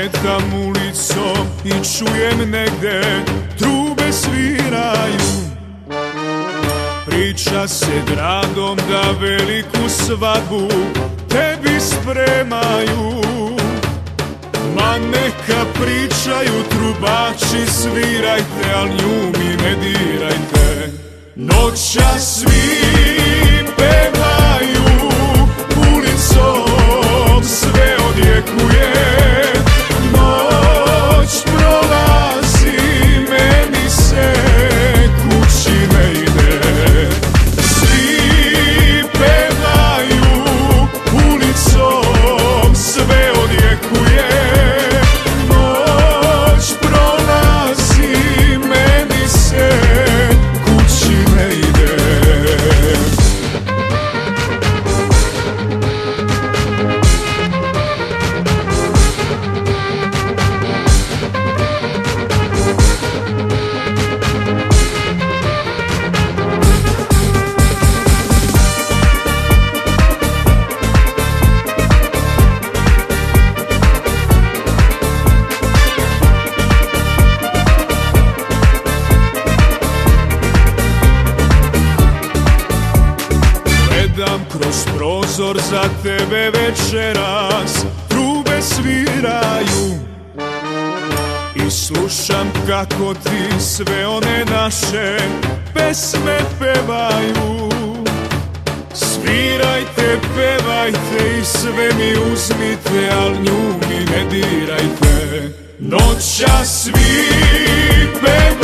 Šetam ulicom i čujem negde trube sviraju. Priča se gradom da veliku svadbu tebi spremaju. Ma neka pričaju trubači, svirajte, al nju mi ne dirajte. Noćas svi pevaju, ulicom sve odjekuje. Noć prolazi, meni se kući ne ide. Svi pevaju, ulicom sve odjekuje. Noć prolazi, meni se kući ne ide. Gledam kroz prozor, za tebe večeras trube sviraju. I slušam kako ti sve one naše pesme pevaju. Svirajte, pevajte i sve mi uzmite, al nju mi ne dirajte. Noćas svi pevaju,